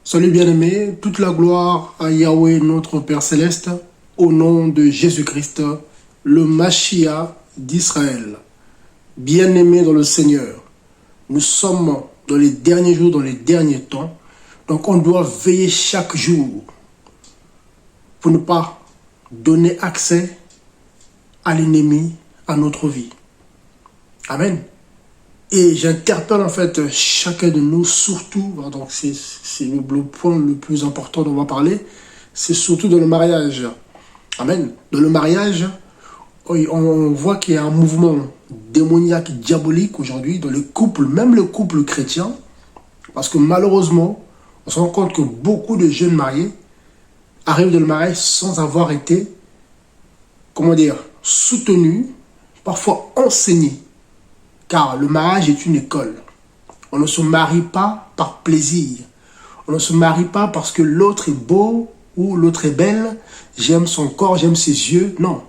Salut bien-aimés, toute la gloire à Yahweh notre Père Céleste, au nom de Jésus-Christ, le Mashiach d'Israël. Bien-aimés dans le Seigneur, nous sommes dans les derniers jours, dans les derniers temps, donc on doit veiller chaque jour pour ne pas donner accès à l'ennemi à notre vie. Amen. Et j'interpelle en fait chacun de nous, surtout, donc c'est le point le plus important dont on va parler, c'est surtout dans le mariage. Amen. Dans le mariage, on voit qu'il y a un mouvement démoniaque, diabolique aujourd'hui dans les couples, même le couple chrétien, parce que malheureusement, on se rend compte que beaucoup de jeunes mariés arrivent dans le mariage sans avoir été, soutenus, parfois enseignés. Car le mariage est une école. On ne se marie pas par plaisir. On ne se marie pas parce que l'autre est beau ou l'autre est belle. J'aime son corps, j'aime ses yeux. Non.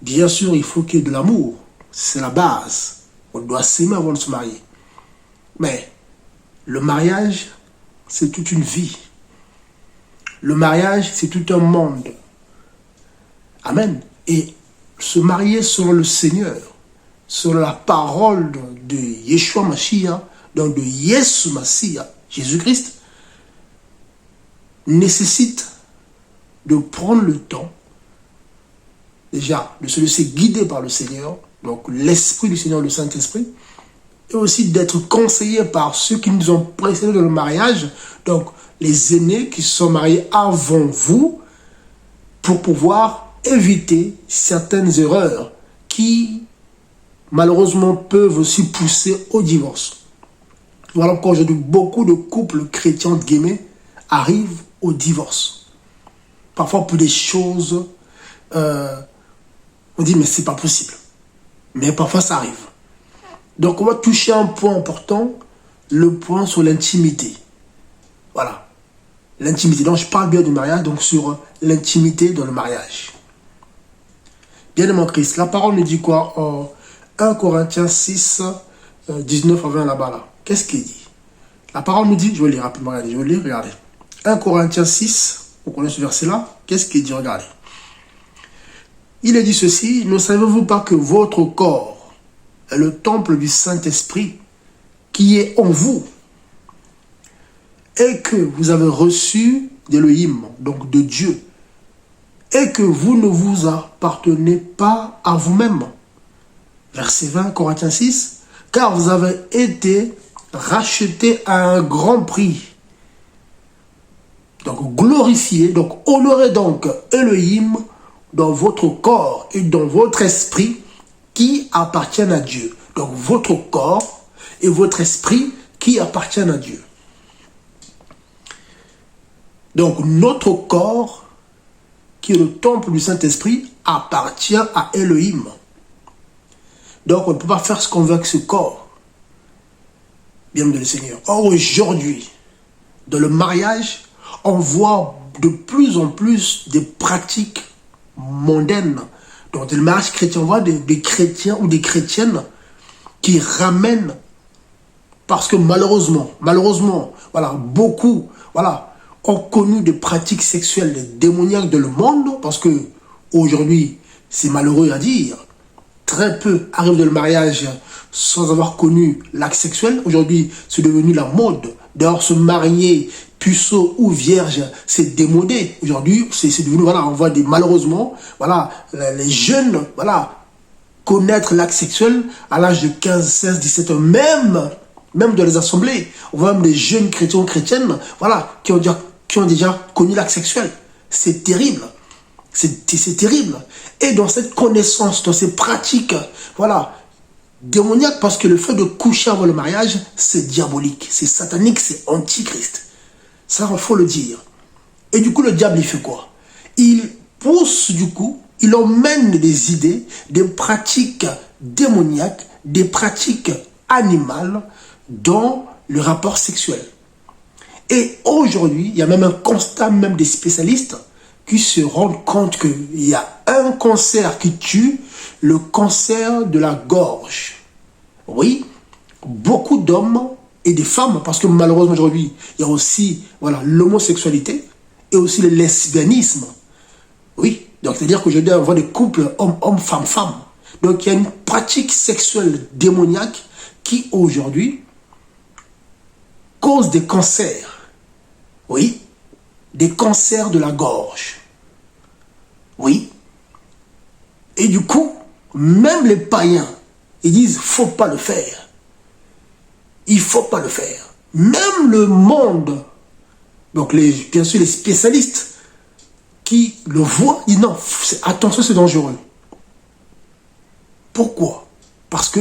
Bien sûr, il faut qu'il y ait de l'amour. C'est la base. On doit s'aimer avant de se marier. Mais le mariage, c'est toute une vie. Le mariage, c'est tout un monde. Amen. Et se marier selon le Seigneur, sur la parole de Yeshua Mashiach, donc de Yesu Mashiach, Jésus-Christ, nécessite de prendre le temps, déjà, de se laisser guider par le Seigneur, donc l'Esprit du Seigneur, le Saint-Esprit, et aussi d'être conseillé par ceux qui nous ont précédés dans le mariage, donc les aînés qui se sont mariés avant vous, pour pouvoir éviter certaines erreurs qui malheureusement peuvent aussi pousser au divorce. Voilà pourquoi aujourd'hui beaucoup de couples chrétiens de guillemets arrivent au divorce. Parfois pour des choses, on dit mais c'est pas possible. Mais parfois ça arrive. Donc on va toucher un point important, le point sur l'intimité. Voilà. L'intimité. Donc je parle bien du mariage, donc sur l'intimité dans le mariage. Bien aimé en Christ, la parole nous dit quoi 1 Corinthiens 6, 19 à 20 là-bas. Là. Qu'est-ce qu'il dit? La parole nous dit, je vais lire rapidement, regardez. 1 Corinthiens 6, vous connaissez ce verset-là. Qu'est-ce qu'il dit? Regardez. Il est dit ceci, ne savez-vous pas que votre corps est le temple du Saint-Esprit qui est en vous et que vous avez reçu d'Élohim, donc de Dieu, et que vous ne vous appartenez pas à vous-même. Verset 20, Corinthiens 6, car vous avez été rachetés à un grand prix. Donc glorifiez, donc honorez donc Elohim dans votre corps et dans votre esprit qui appartiennent à Dieu. Donc votre corps et votre esprit qui appartiennent à Dieu. Donc notre corps, qui est le temple du Saint-Esprit, appartient à Elohim. Donc, on ne peut pas faire ce qu'on veut avec ce corps. Bien de le Seigneur. Or, aujourd'hui, dans le mariage, on voit de plus en plus des pratiques mondaines. Donc, dans le mariage chrétien, on voit des chrétiens ou des chrétiennes qui ramènent, parce que malheureusement, voilà, beaucoup, voilà, ont connu des pratiques sexuelles démoniaques dans le monde, parce que aujourd'hui, c'est malheureux à dire, très peu arrivent dans le mariage sans avoir connu l'acte sexuel. Aujourd'hui, c'est devenu la mode. D'ailleurs, se marier puceau ou vierge, c'est démodé. Aujourd'hui, c'est devenu, voilà, on voit malheureusement, voilà, les jeunes, voilà, connaître l'acte sexuel à l'âge de 15, 16, 17 ans, même dans les assemblées. On voit même des jeunes chrétiens ou chrétiennes, voilà, qui ont déjà connu l'acte sexuel. C'est terrible. C'est terrible. Et dans cette connaissance, dans ces pratiques, voilà, démoniaques, parce que le fait de coucher avant le mariage, c'est diabolique, c'est satanique, c'est antichrist. Ça, il faut le dire. Et du coup, le diable, il fait quoi? Il pousse, du coup, il emmène des idées, des pratiques démoniaques, des pratiques animales dans le rapport sexuel. Et aujourd'hui, il y a même un constat, même des spécialistes, qui se rendent compte qu'il y a un cancer qui tue, le cancer de la gorge. Oui, beaucoup d'hommes et des femmes, parce que malheureusement aujourd'hui, il y a aussi voilà, l'homosexualité et aussi le lesbianisme. Oui, donc c'est-à-dire qu'aujourd'hui, on voit des couples homme-homme, femme-femme. Donc il y a une pratique sexuelle démoniaque qui aujourd'hui cause des cancers. Oui, des cancers de la gorge. Oui. Et du coup, même les païens, ils disent, faut pas le faire. Il faut pas le faire. Même le monde, donc bien sûr les spécialistes qui le voient, disent non, attention, c'est dangereux. Pourquoi? Parce que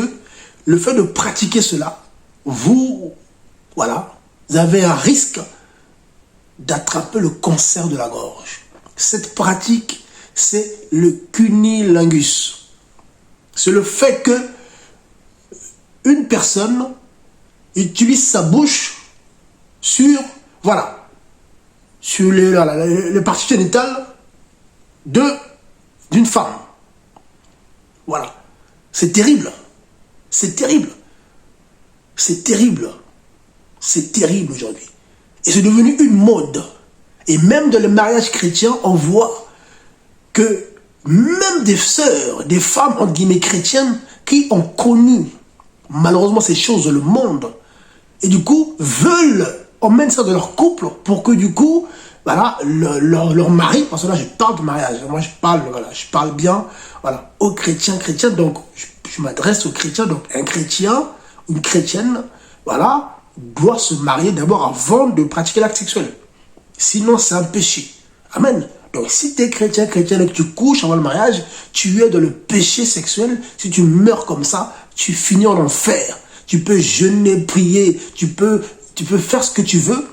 le fait de pratiquer cela, voilà, vous avez un risque d'attraper le cancer de la gorge. Cette pratique, c'est le cunnilingus. C'est le fait que une personne utilise sa bouche sur, voilà, sur les parties génitales d'une femme. Voilà. C'est terrible. C'est terrible. C'est terrible. C'est terrible aujourd'hui. Et c'est devenu une mode. Et même dans le mariage chrétien, on voit que même des sœurs, des femmes, entre guillemets, chrétiennes, qui ont connu, malheureusement, ces choses dans le monde, et du coup, emmènent ça de leur couple pour que du coup, voilà, leur mari, parce que là, je parle de mariage, moi, je parle bien, voilà, aux chrétiens, donc, je m'adresse aux chrétiens, donc, un chrétien, une chrétienne, voilà, doit se marier d'abord avant de pratiquer l'acte sexuel. Sinon, c'est un péché. Amen. Donc, si tu es chrétien et que tu couches avant le mariage, tu es dans le péché sexuel. Si tu meurs comme ça, tu finis en enfer. Tu peux jeûner, prier, tu peux faire ce que tu veux.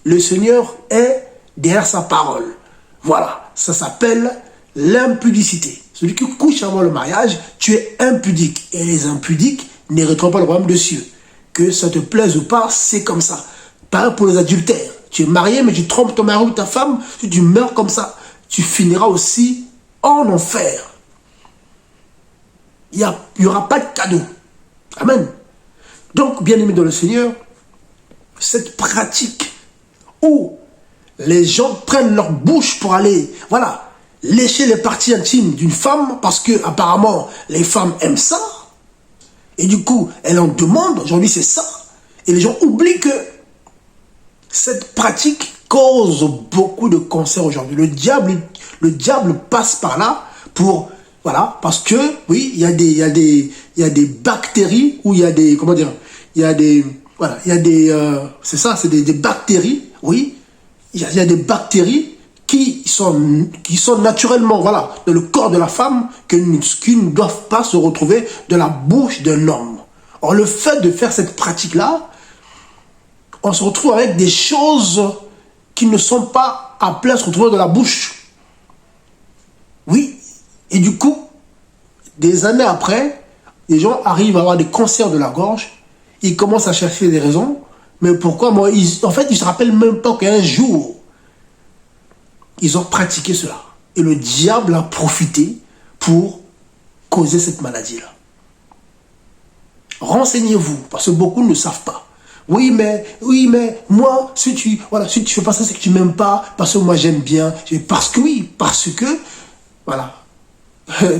Le Seigneur est derrière sa parole. Voilà, ça s'appelle l'impudicité. Celui qui couche avant le mariage, tu es impudique. Et les impudiques n'hériteront pas le royaume des cieux. Que ça te plaise ou pas, c'est comme ça. Pareil pour les adultères. Tu es marié, mais tu trompes ton mari ou ta femme, si tu meurs comme ça, tu finiras aussi en enfer. Il n'y aura pas de cadeau. Amen. Donc, bien aimé dans le Seigneur, cette pratique où les gens prennent leur bouche pour aller, voilà, lécher les parties intimes d'une femme, parce que apparemment les femmes aiment ça, et du coup, elles en demandent, aujourd'hui c'est ça, et les gens oublient que cette pratique cause beaucoup de cancers aujourd'hui. Le diable passe par là pour, voilà, parce que, oui, il y a des bactéries, ou il y a des, comment dire, il y a des, voilà, il y a des, c'est ça, c'est des bactéries, oui, il y a des bactéries qui sont naturellement, voilà, dans le corps de la femme, qui ne doivent pas se retrouver dans la bouche d'un homme. Or, le fait de faire cette pratique-là, on se retrouve avec des choses qui ne sont pas appelées à se retrouver dans la bouche. Oui, et du coup, des années après, les gens arrivent à avoir des cancers de la gorge, ils commencent à chercher des raisons, mais pourquoi moi, en fait, ils ne se rappellent même pas qu'un jour, ils ont pratiqué cela. Et le diable a profité pour causer cette maladie-là. Renseignez-vous, parce que beaucoup ne savent pas. Oui, mais moi, si tu fais pas ça, c'est que tu m'aimes pas, parce que moi j'aime bien. Parce que, voilà,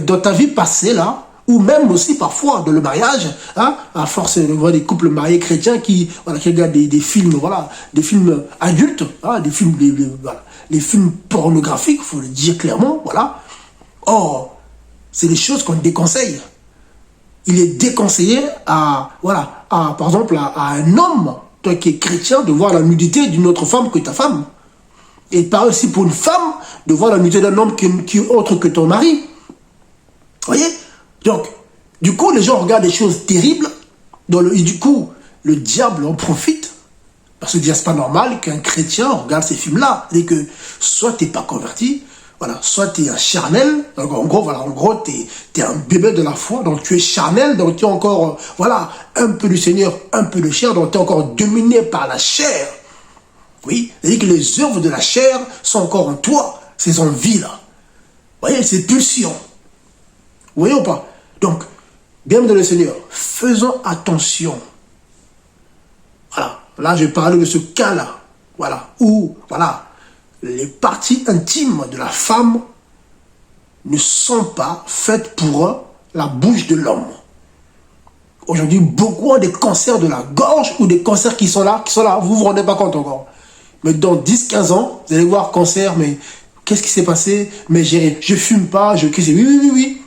dans ta vie passée là, ou même aussi parfois dans le mariage, hein, à force de voir des couples mariés chrétiens qui regardent des films, voilà, des films adultes, hein, des films pornographiques, il faut le dire clairement, voilà. Or, c'est des choses qu'on déconseille. Il est déconseillé par exemple, à un homme, toi qui es chrétien, de voir la nudité d'une autre femme que ta femme. Et pareil aussi pour une femme, de voir la nudité d'un homme qui est autre que ton mari. Vous voyez? Donc, du coup, les gens regardent des choses terribles, et du coup, le diable en profite, parce que c'est pas normal qu'un chrétien regarde ces films-là. C'est que soit tu n'es pas converti, voilà, soit tu es un charnel, donc en gros, tu es un bébé de la foi, donc tu es charnel, donc tu es encore, voilà, un peu du Seigneur, un peu de chair, donc tu es encore dominé par la chair. Oui, c'est-à-dire que les œuvres de la chair sont encore en toi, ces envies-là. Vous voyez, ces pulsions. Vous voyez ou pas? Donc, bien dans le Seigneur, faisons attention. Voilà, Là, je parlais de ce cas-là. Voilà. Où, voilà, les parties intimes de la femme ne sont pas faites pour la bouche de l'homme. Aujourd'hui, beaucoup ont des cancers de la gorge ou des cancers qui sont là, vous vous rendez pas compte encore. Mais dans 10-15 ans, vous allez voir cancer, mais qu'est-ce qui s'est passé? Mais je fume pas, oui, oui, oui, oui.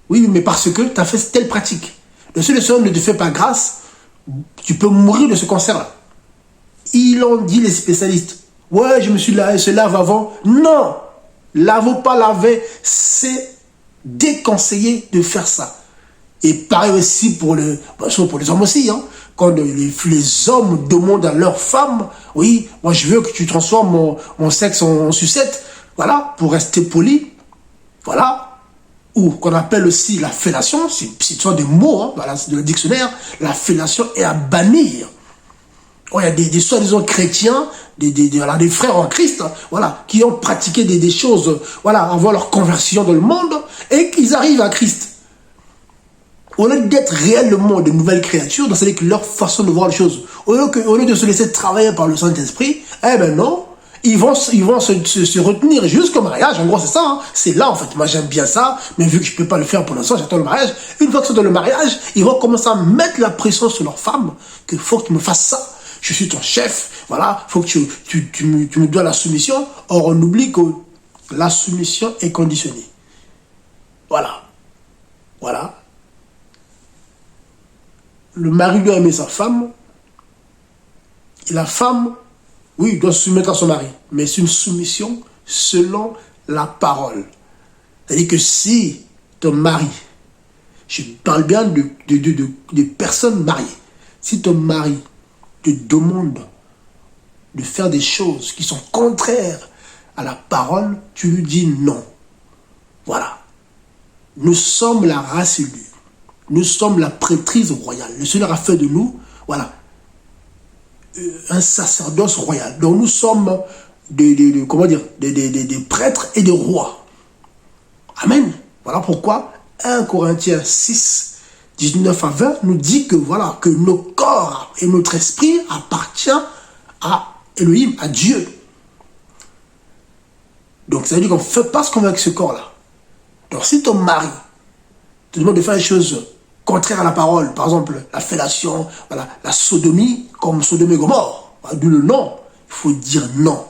Oui, mais parce que tu as fait telle pratique. Le seul ne te fait pas grâce, tu peux mourir de ce cancer-là. Ils l'ont dit les spécialistes. Ouais, je me suis lavé, se lave avant. Non, lave ou pas laver, c'est déconseillé de faire ça. Et pareil aussi pour les hommes aussi. Hein. Quand les hommes demandent à leurs femmes, oui, moi je veux que tu transformes mon sexe en sucette, voilà, pour rester poli, voilà, ou qu'on appelle aussi la fellation, c'est des mots, hein, voilà, c'est dans le dictionnaire, la fellation est à bannir. Oh, il y a des soi-disant chrétiens, des frères en Christ, voilà, qui ont pratiqué des choses, voilà, avant leur conversion dans le monde, et qu'ils arrivent à Christ. Au lieu d'être réellement de nouvelles créatures, c'est-à-dire que leur façon de voir les choses, au lieu de se laisser travailler par le Saint-Esprit, eh ben non, ils vont se retenir jusqu'au mariage. En gros, c'est ça. Hein. C'est là, en fait. Moi, j'aime bien ça, mais vu que je ne peux pas le faire pour l'instant, j'attends le mariage. Une fois que c'est dans le mariage, ils vont commencer à mettre la pression sur leur femme, qu'il faut que tu me fasses ça. Je suis ton chef, voilà, il faut que tu me dois la soumission. Or, on oublie que la soumission est conditionnée. Voilà. Voilà. Le mari doit aimer sa femme, et la femme, oui, doit se soumettre à son mari, mais c'est une soumission selon la parole. C'est-à-dire que si ton mari, je parle bien de personnes mariées, si ton mari te demande de faire des choses qui sont contraires à la parole, tu lui dis non. Voilà. Nous sommes la race élue. Nous sommes la prêtrise royale. Le Seigneur a fait de nous, voilà, un sacerdoce royal. Donc nous sommes des prêtres et des rois. Amen. Voilà pourquoi 1 Corinthiens 6, 19 à 20 nous dit que voilà, que nos corps et notre esprit appartiennent à Elohim, à Dieu. Donc ça veut dire qu'on ne fait pas ce qu'on veut avec ce corps-là. Donc si ton mari te demande de faire des choses contraires à la parole, par exemple la fellation, voilà, la sodomie, comme Sodome et Gomorrhe, d'où le nom, il faut dire non.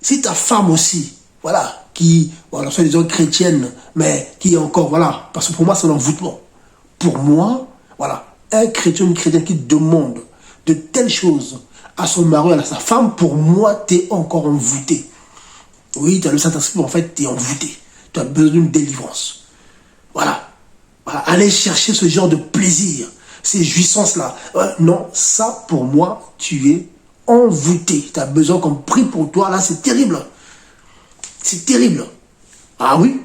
Si ta femme aussi, voilà, qui, voilà, soit disons chrétienne, mais qui est encore, voilà, parce que pour moi c'est l'envoûtement. Pour moi, voilà, un chrétien, une chrétienne qui demande de telles choses à son mari, à sa femme, pour moi, tu es encore envoûté. Oui, tu as le Saint-Esprit, en fait, tu es envoûté. Tu as besoin d'une délivrance. Voilà. Aller chercher ce genre de plaisir, ces jouissances-là. Non, ça, pour moi, tu es envoûté. Tu as besoin qu'on prie pour toi. Là, c'est terrible. C'est terrible. Ah oui.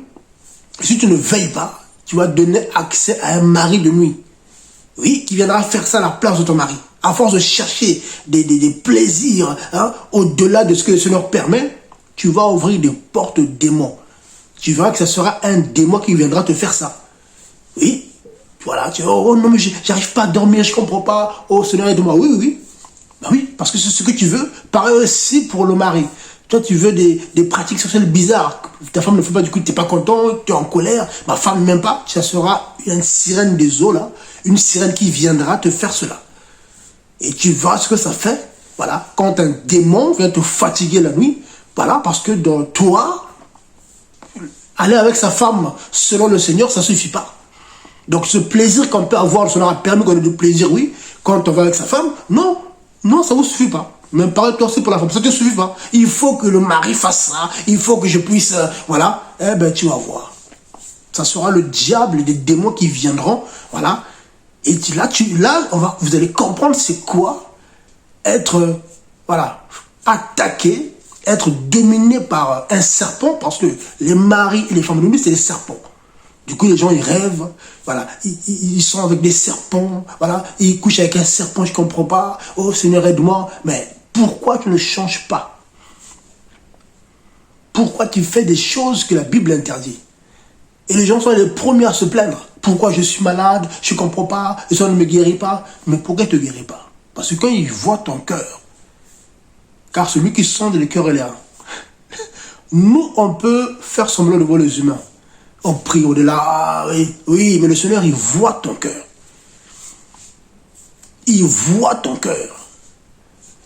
Si tu ne veilles pas, tu vas donner accès à un mari de nuit. Oui, qui viendra faire ça à la place de ton mari. À force de chercher des plaisirs, hein, au-delà de ce que le Seigneur permet, tu vas ouvrir des portes aux démons. Tu verras que ce sera un démon qui viendra te faire ça. Oui, voilà, tu dis, oh non, mais j'arrive pas à dormir, je comprends pas. Oh Seigneur, aide-moi. Oui, oui, oui. Ben oui, parce que c'est ce que tu veux. Pareil aussi pour le mari. Toi, tu veux des pratiques sexuelles bizarres. Ta femme ne fait pas, du coup, tu n'es pas content, tu es en colère. Ma femme ne m'aime pas. Ça sera une sirène des eaux, là. Une sirène qui viendra te faire cela. Et tu verras ce que ça fait. Voilà, quand un démon vient te fatiguer la nuit, voilà, parce que dans toi, aller avec sa femme selon le Seigneur, ça ne suffit pas. Donc ce plaisir qu'on peut avoir, le Seigneur a permis qu'on ait du plaisir, oui, quand on va avec sa femme, non, non, ça ne vous suffit pas. Même pareil, toi aussi pour la femme, ça ne te suffit pas. Il faut que le mari fasse ça, il faut que je puisse, voilà, eh ben tu vas voir. Ça sera le diable et des démons qui viendront, voilà. Et là, vous allez comprendre c'est quoi être, voilà, attaqué, être dominé par un serpent, parce que les maris et les femmes dominées, c'est les serpents. Du coup, les gens, ils rêvent, voilà, ils sont avec des serpents, voilà, ils couchent avec un serpent, je ne comprends pas, oh Seigneur, aide-moi, mais pourquoi tu ne changes pas? Pourquoi tu fais des choses que la Bible interdit? Et les gens sont les premiers à se plaindre. Pourquoi je suis malade, je ne comprends pas, le Seigneur ne me guérit pas, mais pourquoi il ne te guérit pas? Parce que quand il voit ton cœur, car celui qui sonde le cœur est là. Nous, on peut faire semblant de voir les humains. On prie au-delà, ah, oui, oui, mais le Seigneur, il voit ton cœur. Il voit ton cœur.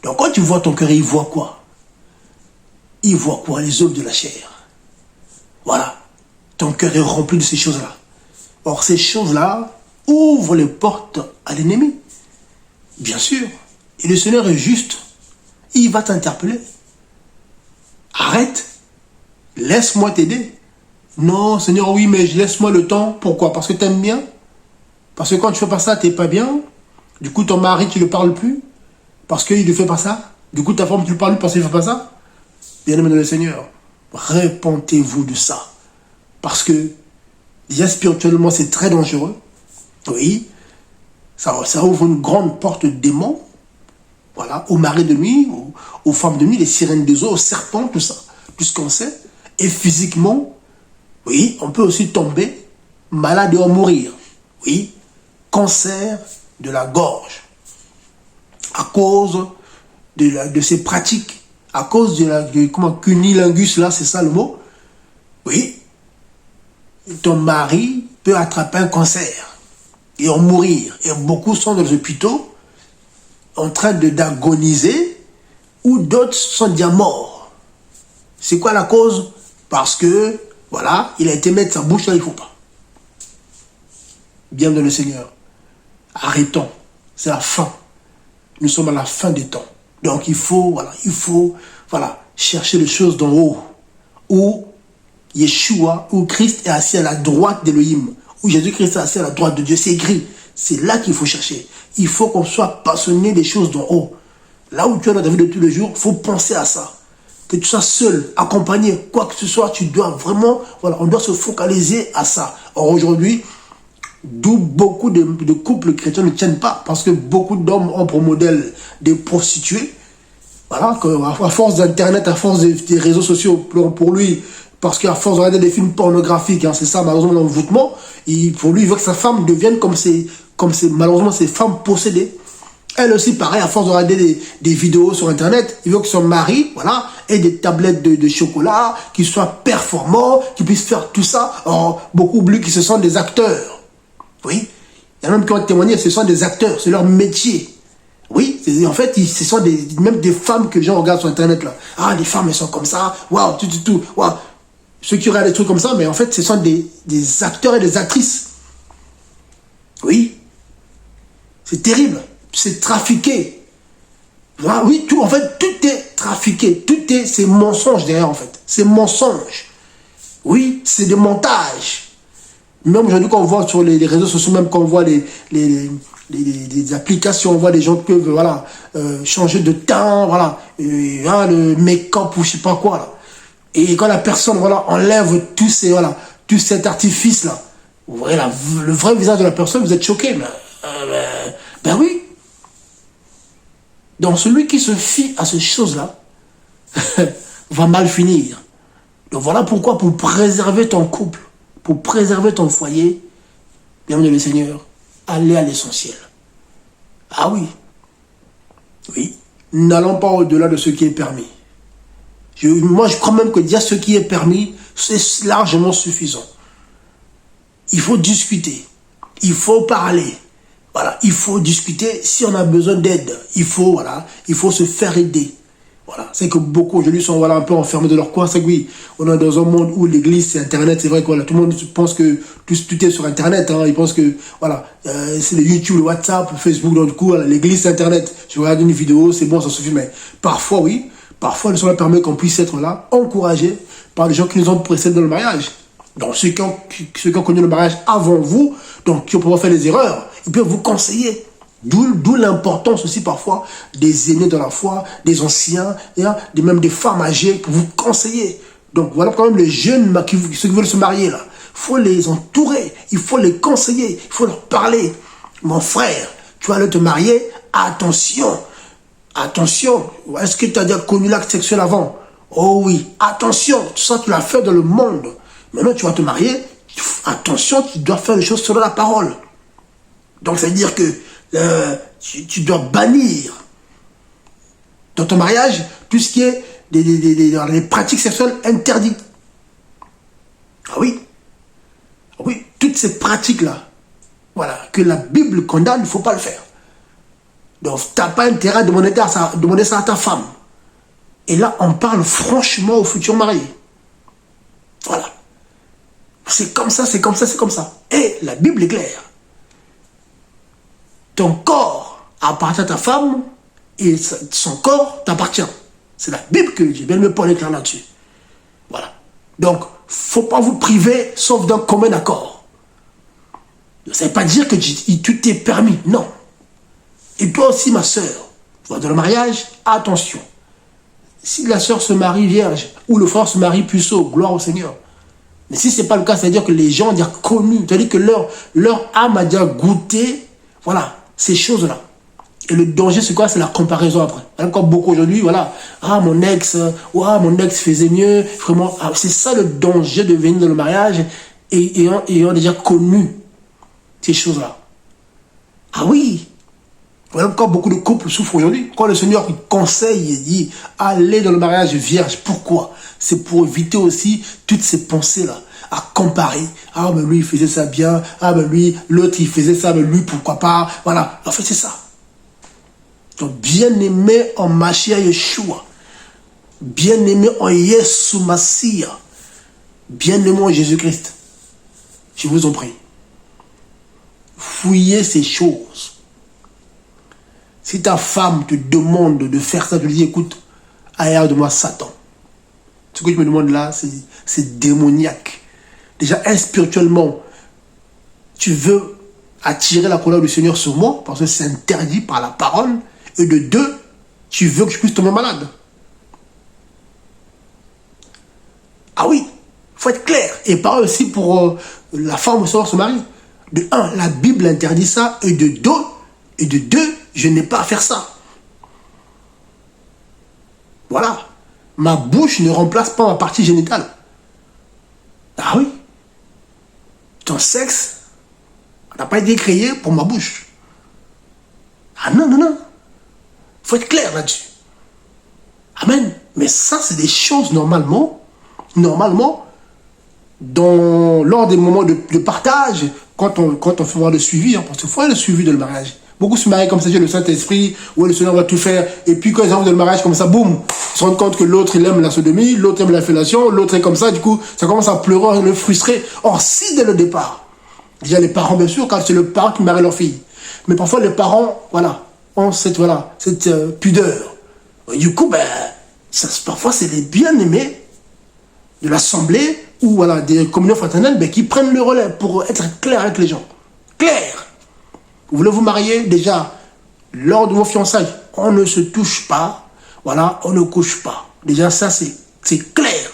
Donc quand tu vois ton cœur, il voit quoi? Il voit quoi? Les œuvres de la chair. Voilà. Ton cœur est rempli de ces choses-là. Or, ces choses-là ouvrent les portes à l'ennemi. Bien sûr. Et le Seigneur est juste. Il va t'interpeller. Arrête. Laisse-moi t'aider. Non, Seigneur, oui, mais laisse-moi le temps. Pourquoi? Parce que tu aimes bien. Parce que quand tu fais pas ça, tu n'es pas bien. Du coup, ton mari, tu ne le parles plus. Parce qu'il ne fait pas ça. Du coup, ta femme, tu ne le parles plus parce qu'il ne fait pas ça. Bien-aimé dans le Seigneur, répentez-vous de ça. Parce que, déjà spirituellement, c'est très dangereux. Oui. Ça ouvre une grande porte de démons. Voilà. Aux marées de nuit, aux femmes de nuit, les sirènes des eaux, aux serpents, tout ça. Tout ce qu'on sait. Et physiquement, oui, on peut aussi tomber malade et en mourir. Oui. Cancer de la gorge. À cause de ces pratiques. À cause comment, cunilingus, là, c'est ça le mot. Oui. Ton mari peut attraper un cancer et en mourir. Et beaucoup sont dans les hôpitaux en train d'agoniser ou d'autres sont déjà morts. C'est quoi la cause? Parce que, voilà, il a été mettre sa bouche là, il ne faut pas. Bien dans le Seigneur. Arrêtons. C'est la fin. Nous sommes à la fin des temps. Donc il faut, voilà, chercher les choses d'en haut. Où Yeshua, où Christ est assis à la droite d'Élohim. Où Jésus-Christ est assis à la droite de Dieu. C'est écrit. C'est là qu'il faut chercher. Il faut qu'on soit passionné des choses d'en haut. Là où tu es dans ta vie de tous les jours, il faut penser à ça. Que tu sois seul, accompagné, quoi que ce soit, tu dois vraiment, voilà, on doit se focaliser à ça. Or aujourd'hui, d'où beaucoup de couples chrétiens ne tiennent pas, parce que beaucoup d'hommes ont pour modèle des prostituées. Voilà, à force d'internet, à force des réseaux sociaux, pour lui, parce qu'à force de regarder des films pornographiques, hein, c'est ça malheureusement l'envoûtement, pour lui, il veut que sa femme devienne comme malheureusement ces femmes possédées. Elle aussi, pareil, à force de regarder des vidéos sur Internet, il veut que son mari, voilà, ait des tablettes de chocolat, qu'il soit performant, qu'il puisse faire tout ça. Or, beaucoup oublient qu'ils se sont des acteurs. Oui. Il y a même qui ont témoigné, ce sont des acteurs, c'est leur métier. Oui, en fait, ce sont même des femmes que les gens regardent sur Internet, là. Ah, les femmes, elles sont comme ça, waouh, tout, waouh. Ceux qui regardent des trucs comme ça, mais en fait, ce sont des acteurs et des actrices. Oui. C'est terrible. C'est trafiqué. Voilà, oui, tout, en fait, tout est trafiqué. C'est mensonge derrière, en fait. C'est mensonge. Oui, c'est des montages. Même aujourd'hui, quand on voit sur les réseaux sociaux, même quand on voit les applications, on voit des gens qui peuvent, voilà, changer de teint, voilà, le make-up ou je sais pas quoi, là. Et quand la personne, voilà, enlève tout cet artifice-là, vous voyez le vrai visage de la personne, vous êtes choqué. Ben oui. Donc celui qui se fie à ces choses-là va mal finir. Donc voilà pourquoi, pour préserver ton couple, pour préserver ton foyer, bienvenue le Seigneur, allez à l'essentiel. Ah oui. Oui. N'allons pas au-delà de ce qui est permis. Moi, je crois même que déjà ce qui est permis, c'est largement suffisant. Il faut discuter. Il faut parler. Voilà, il faut discuter si on a besoin d'aide. Il faut se faire aider. Voilà, c'est que beaucoup aujourd'hui sont un peu enfermés de leur coin. C'est que oui, on est dans un monde où l'église c'est Internet. C'est vrai que tout le monde pense que tout est sur Internet. Hein. Ils pensent que c'est le YouTube, le WhatsApp, le Facebook. Donc du coup, l'église c'est Internet. Je regarde une vidéo, c'est bon, ça suffit. Mais parfois, oui, parfois le Seigneur permet qu'on puisse être là, encouragé par les gens qui nous ont précédés dans le mariage. Donc ceux qui ont connu le mariage avant vous, donc qui ont pouvoir faire des erreurs, ils peuvent vous conseiller. D'où l'importance aussi parfois des aînés de la foi, des anciens, même des femmes âgées pour vous conseiller. Donc voilà quand même les jeunes, ceux qui veulent se marier là. Il faut les entourer, il faut les conseiller, il faut leur parler. Mon frère, tu vas aller te marier, attention. Attention, est-ce que tu as déjà connu l'acte sexuel avant? Oh oui, attention, tout ça tu l'as fait dans le monde. Maintenant tu vas te marier, attention, tu dois faire les choses selon la parole. Donc ça veut dire que tu dois bannir dans ton mariage tout ce qui est des pratiques sexuelles interdites. Ah oui. Ah oui, toutes ces pratiques-là, voilà, que la Bible condamne, il ne faut pas le faire. Donc, tu n'as pas intérêt à demander ça à ta femme. Et là, on parle franchement au futur marié. Voilà. C'est comme ça, c'est comme ça, c'est comme ça. Et la Bible est claire. Ton corps appartient à ta femme et son corps t'appartient. C'est la Bible que j'ai bien me Paul est clair là-dessus. Voilà. Donc, il ne faut pas vous priver sauf d'un commun accord. Ça ne veut pas dire que tout t'est permis. Non. Et toi aussi, ma soeur, dans le mariage, attention. Si la soeur se marie vierge ou le frère se marie puceau, gloire au Seigneur. Mais si ce n'est pas le cas, c'est-à-dire que les gens ont déjà connu, c'est-à-dire que leur âme a déjà goûté, voilà, ces choses-là. Et le danger, c'est quoi? C'est la comparaison après. Comme beaucoup aujourd'hui, voilà, ah, mon ex faisait mieux, vraiment, ah, c'est ça le danger de venir dans le mariage et ayant déjà connu ces choses-là. Ah oui! Voilà pourquoi beaucoup de couples souffrent aujourd'hui. Quand le Seigneur conseille et dit allez dans le mariage vierge, pourquoi? C'est pour éviter aussi toutes ces pensées-là à comparer. Ah, mais lui il faisait ça bien. Ah, mais lui, l'autre il faisait ça, mais lui pourquoi pas? Voilà, en fait c'est ça. Donc bien-aimé en Mashiach Yeshua, bien-aimé en Yeshua Mashiach, bien-aimé en Jésus-Christ, je vous en prie, fouillez ces choses. Si ta femme te demande de faire ça, tu lui dis, écoute, arrière de moi Satan. Ce que tu me demandes là, c'est démoniaque. Déjà, spirituellement, tu veux attirer la colère du Seigneur sur moi, parce que c'est interdit par la parole. Et de deux, tu veux que je puisse tomber malade. Ah oui, il faut être clair. Et pareil aussi pour la femme au soir se marie. De un, la Bible interdit ça. Et de deux, je n'ai pas à faire ça. Voilà. Ma bouche ne remplace pas ma partie génitale. Ah oui. Ton sexe n'a pas été créé pour ma bouche. Ah non, non, non. Il faut être clair là-dessus. Amen. Mais ça, c'est des choses normalement, lors des moments de partage, quand on fait voir le suivi, hein, parce qu'il faut le suivi de le mariage. Beaucoup se marient comme ça, j'ai le Saint-Esprit, ouais, le Seigneur va tout faire. Et puis quand ils arrivent dans le mariage comme ça, boum, ils se rendent compte que l'autre, il aime la sodomie, l'autre aime la fellation, l'autre est comme ça, du coup, ça commence à pleurer, le frustrer. Or, si dès le départ, déjà les parents, bien sûr, quand c'est le parent qui marie leur fille. Mais parfois, les parents, voilà, ont cette pudeur. Et du coup, parfois, c'est les bien-aimés de l'assemblée ou voilà, des communions fraternelles qui prennent le relais pour être clair avec les gens. Clair. Vous voulez vous marier, déjà, lors de vos fiançailles, on ne se touche pas, voilà, on ne couche pas. Déjà, ça, c'est clair.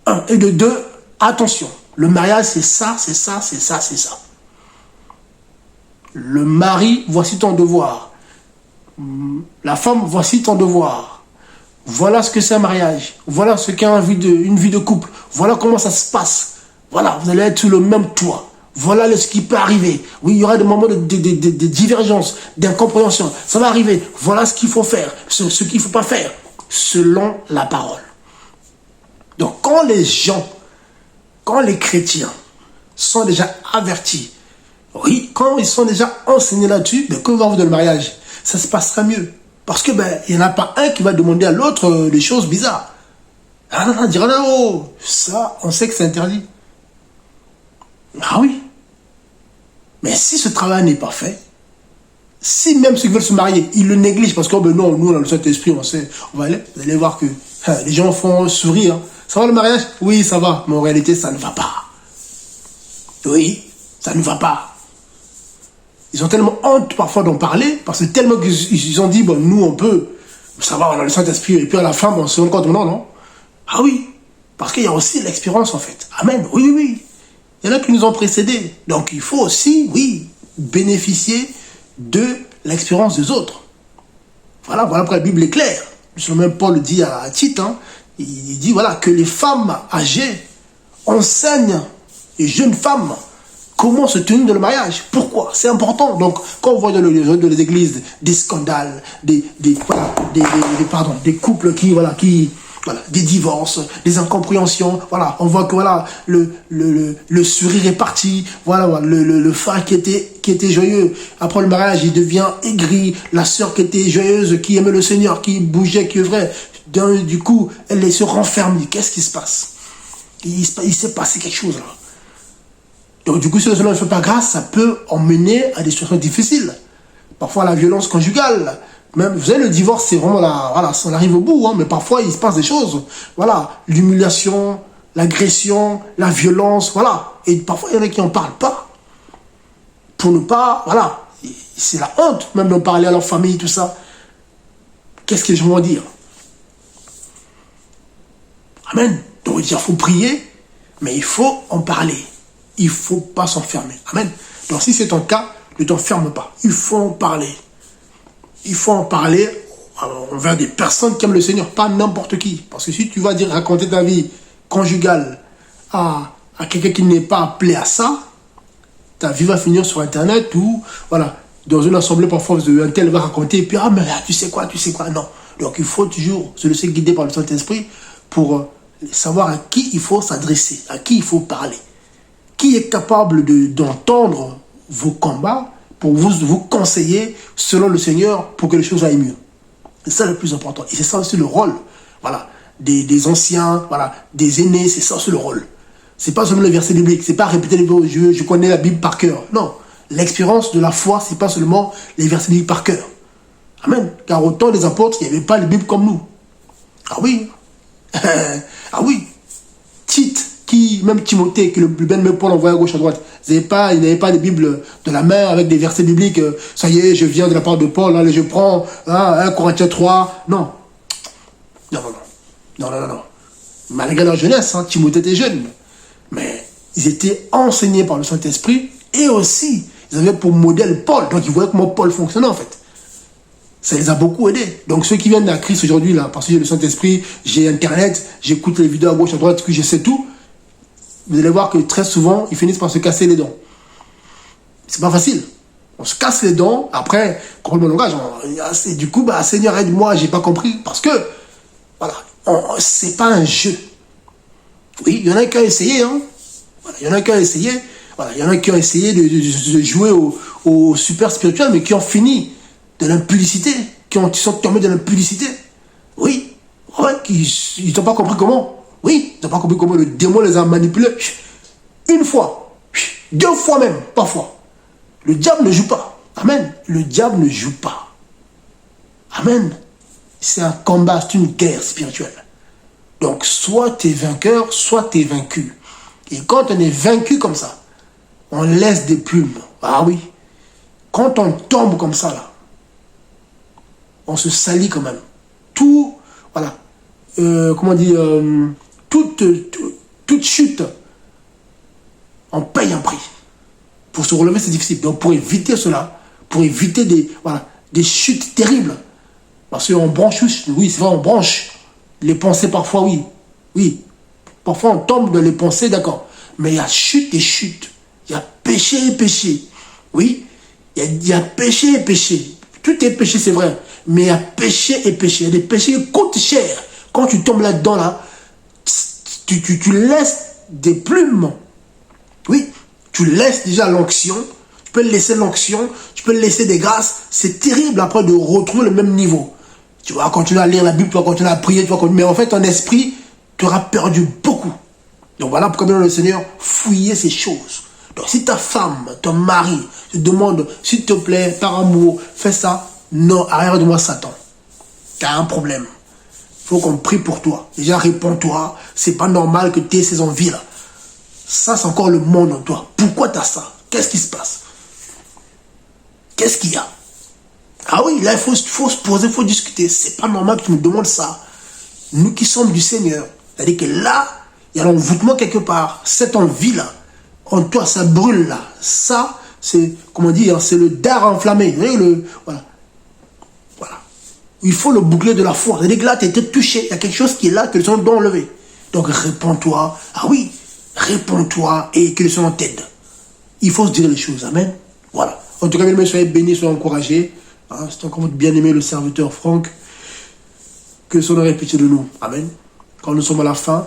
Un. Et de deux, attention, le mariage, c'est ça, c'est ça, c'est ça, c'est ça. Le mari, voici ton devoir. La femme, voici ton devoir. Voilà ce que c'est un mariage. Voilà ce qu'est une vie de couple. Voilà comment ça se passe. Voilà, vous allez être sous le même toit. Voilà ce qui peut arriver. Oui, il y aura des moments de divergence, d'incompréhension. Ça va arriver. Voilà ce qu'il faut faire, ce qu'il ne faut pas faire, selon la parole. Donc, quand les chrétiens sont déjà avertis, oui, quand ils sont déjà enseignés là-dessus, quand on va dans le mariage, ça se passera mieux. Parce que il n'y en a pas un qui va demander à l'autre des choses bizarres. Ah non, dire non, ça, on sait que c'est interdit. Ah oui. Mais si ce travail n'est pas fait, si même ceux qui veulent se marier, ils le négligent parce que non, nous on a le Saint-Esprit, on va aller, vous allez voir que les gens font sourire. Ça va le mariage? Oui, ça va, mais en réalité, ça ne va pas. Oui, ça ne va pas. Ils ont tellement honte parfois d'en parler, parce que tellement qu'ils ont dit, nous on peut, ça va, on a le Saint-Esprit, et puis à la fin, on se rend compte, non. Ah oui, parce qu'il y a aussi l'expérience en fait. Amen, oui. Il y en a qui nous ont précédés. Donc il faut aussi, oui, bénéficier de l'expérience des autres. Voilà pourquoi la Bible est claire. Même Paul dit à Tite, il dit voilà, que les femmes âgées enseignent les jeunes femmes comment se tenir dans le mariage. Pourquoi? C'est important. Donc, quand on voit dans les églises des scandales, des couples des divorces, des incompréhensions, voilà, on voit que voilà, le sourire est parti, voilà, le frère qui était joyeux, après le mariage, il devient aigri, la sœur qui était joyeuse, qui aimait le Seigneur, qui bougeait, qui œuvrait, du coup, elle se renferme. Qu'est-ce qui se passe? Il s'est passé quelque chose là. Donc du coup, si le Seigneur ne fait pas grâce, ça peut emmener à des situations difficiles. Parfois la violence conjugale. Même, vous savez, le divorce, c'est vraiment voilà, on arrive au bout, hein, mais parfois il se passe des choses. Voilà, l'humiliation, l'agression, la violence, voilà. Et parfois il y en a qui n'en parlent pas. Pour ne pas, voilà, c'est la honte même d'en parler à leur famille, tout ça. Qu'est-ce que les gens vont dire? Amen. Donc il faut prier, mais il faut en parler. Il ne faut pas s'enfermer. Amen. Donc si c'est ton cas, ne t'enferme pas. Il faut en parler. Il faut en parler envers des personnes qui aiment le Seigneur, pas n'importe qui. Parce que si tu vas raconter ta vie conjugale à quelqu'un qui n'est pas appelé à ça, ta vie va finir sur Internet ou, voilà, dans une assemblée parfois, un tel va raconter, et puis, ah, mais tu sais quoi, non. Donc il faut toujours se laisser guider par le Saint-Esprit pour savoir à qui il faut s'adresser, à qui il faut parler. Qui est capable d'entendre vos combats pour vous conseiller selon le Seigneur pour que les choses aillent mieux. C'est ça le plus important. Et c'est ça aussi le rôle, voilà, des anciens, voilà, des aînés, c'est ça aussi le rôle. C'est pas seulement le verset biblique, c'est pas répéter les mots, je connais la Bible par cœur. Non, l'expérience de la foi, c'est pas seulement les versets bibliques par cœur. Amen. Car au temps des apôtres, il n'y avait pas les Bibles comme nous. Ah oui. Ah oui. Tite, même Timothée, que le bien aimé Paul envoyait à gauche à droite, il n'avait pas de Bible de la main avec des versets bibliques. Ça y est, je viens de la part de Paul, allez, je prends 1 Corinthiens 3. Non. Non. Malgré leur jeunesse, hein, Timothée était jeune. Mais ils étaient enseignés par le Saint-Esprit et aussi, ils avaient pour modèle Paul. Donc ils voyaient comment Paul fonctionnait en fait. Ça les a beaucoup aidés. Donc ceux qui viennent à Christ aujourd'hui, là, parce que j'ai le Saint-Esprit, j'ai Internet, j'écoute les vidéos à gauche, à droite, que je sais tout, vous allez voir que très souvent, ils finissent par se casser les dents. C'est pas facile. On se casse les dents, après, quand mon langage, du coup, Seigneur, aide-moi, j'ai pas compris. Parce que, voilà, c'est pas un jeu. Oui, il y en a qui ont essayé, hein. Voilà, il y en a qui ont essayé. Voilà, il y en a qui ont essayé de jouer au super spirituel, mais qui ont fini de l'impudicité, qui sont tombés de l'impudicité. Oui, ouais, ils n'ont pas compris comment. Oui, ils n'ont pas compris comment le démon les a manipulés. Une fois, 2 fois même, parfois. Le diable ne joue pas. Amen. Le diable ne joue pas. Amen. C'est un combat, c'est une guerre spirituelle. Donc, soit tu es vainqueur, soit tu es vaincu. Et quand on est vaincu comme ça, on laisse des plumes. Ah oui. Quand on tombe comme ça, là, on se salit quand même. Tout, voilà, toute chute, on paye un prix. Pour se relever, c'est difficile. Donc pour éviter cela, pour éviter des chutes terribles, parce qu'on branche, oui, c'est vrai, on branche les pensées parfois, oui. Parfois on tombe dans les pensées, d'accord. Mais il y a chute et chute. Il y a péché et péché. Oui, il y a péché et péché. Tout est péché, c'est vrai. Mais il y a péché et péché. Il y a des péchés qui coûtent cher. Quand tu tombes là-dedans, là, tu laisses des plumes. Oui, tu laisses déjà l'onction. Tu peux laisser l'onction. Tu peux laisser des grâces. C'est terrible après de retrouver le même niveau. Tu vas continuer à lire la Bible, tu vas continuer à prier, mais en fait, ton esprit, tu auras perdu beaucoup. Donc voilà pourquoi le Seigneur fouillait ces choses. Donc si ta femme, ton mari te demande, s'il te plaît, par amour, fais ça, non, arrière de moi Satan. Tu as un problème. Il faut qu'on prie pour toi. Déjà, réponds-toi. C'est pas normal que tu aies ces envies-là. Ça, c'est encore le monde en toi. Pourquoi tu as ça? Qu'est-ce qui se passe? Qu'est-ce qu'il y a? Ah oui, là, il faut se poser, il faut discuter. C'est pas normal que tu me demandes ça. Nous qui sommes du Seigneur, c'est-à-dire que là, il y a l'envoûtement quelque part. Cette envie-là, en toi, ça brûle là. Ça, c'est, comment dire, c'est le dard enflammé. Vous voyez, voilà. Il faut le bouclier de la foi. C'est-à-dire que là, tu as été touché. Il y a quelque chose qui est là que le Seigneur doit enlever. Donc, réponds-toi. Ah oui, réponds-toi et que le Seigneur t'aide. Il faut se dire les choses. Amen. Voilà. En tout cas, mes amis, soyez bénis, soyez encouragés. Hein, c'est encore votre bien-aimé, le serviteur Franck. Que son nom ait pitié de nous. Amen. Quand nous sommes à la fin,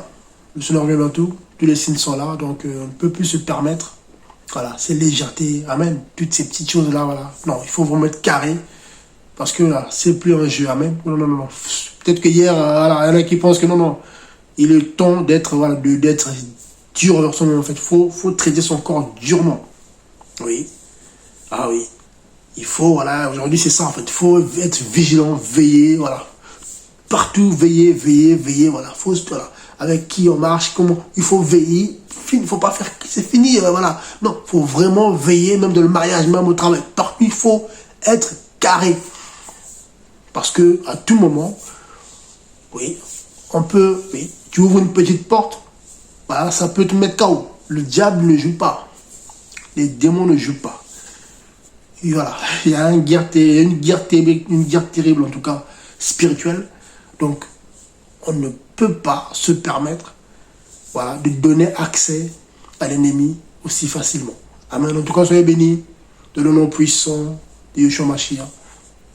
le Seigneur revient bientôt. Tous les signes sont là. Donc, on ne peut plus se permettre. Voilà. C'est légèreté. Amen. Toutes ces petites choses-là. Voilà. Non, il faut vraiment être carré. Parce que là, c'est plus un jeu. Amen. Non, non, non, non. Peut-être que hier, voilà, il y en a qui pensent que non, non. Il est temps d'être voilà, d'être dur vers son homme. En fait, faut traiter son corps durement. Oui. Ah oui. Il faut, voilà, aujourd'hui c'est ça en fait. Il faut être vigilant, veiller, voilà. Partout, veiller, veiller, veiller, voilà. Faut, voilà. Avec qui on marche, comment. Il faut veiller. Il ne faut pas faire, c'est fini, voilà. Non, il faut vraiment veiller, même dans le mariage, même au travail. Partout, il faut être carré. Parce que à tout moment, oui, on peut, oui, tu ouvres une petite porte, voilà, ça peut te mettre KO. Le diable ne joue pas. Les démons ne jouent pas. Et voilà, il y a une guerre terrible, en tout cas spirituelle. Donc, on ne peut pas se permettre, voilà, de donner accès à l'ennemi aussi facilement. Amen. En tout cas, soyez bénis de le nom puissant de Yeshua Mashiach,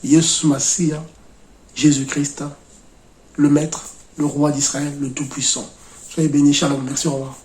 Yeshua Mashiach, Jésus-Christ, le Maître, le Roi d'Israël, le Tout-Puissant. Soyez bénis, shalom, merci, au revoir.